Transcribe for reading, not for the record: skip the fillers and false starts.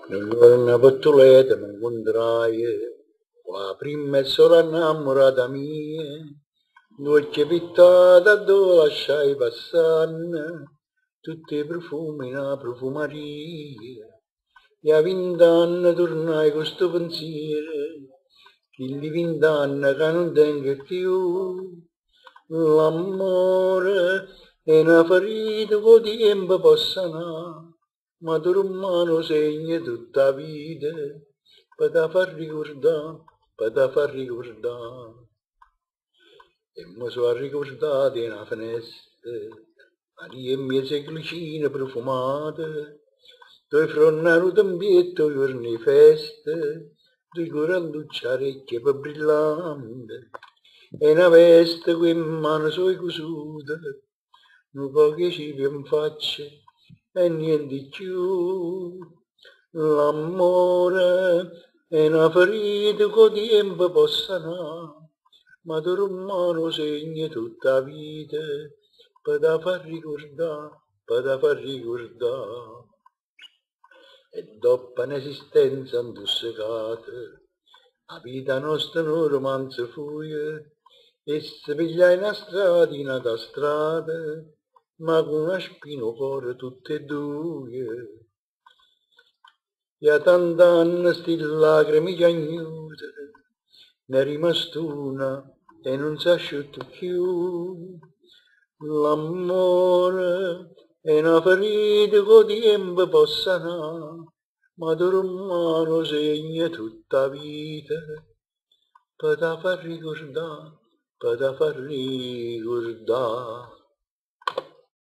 Una bottoletta mi incontrai, la prima e sola innamorata mia, dolce pittata dove lasciai passare, tutti i profumi in una profumaria. E a 20 anni tornai con sto pensiero, che di 20 anni che non tengo più, l'amore è una ferita che il tempo possa sanare. Ma tu mano segna tutta la vita, per te far ricordare, per te far ricordare. E mi sono ricordato in una finestra, Maria e mia seglicina profumata, due fronnaro tempietto giorni di festa, due corallucce orecchie per brillante, e una veste che in mano sono cosute, un po' che ci in faccia, e niente più. L'amore è una ferita che il tempo possa sanare, ma tu mano segna tutta la vita, per te far ricordare, per te far ricordare. E dopo un'esistenza intossicata, la vita nostra è un romanzo fuie, e si piglia in una strada, in una strada, ma con una spina cuore tutte e due. E a tant'anni sti lacrime piagnute, ne è rimasta una e non si asciutta più. L'amore è una ferita che il tempo possa sanare, ma tu mano segna tutta la vita, per te far ricordare, per te far ricordare.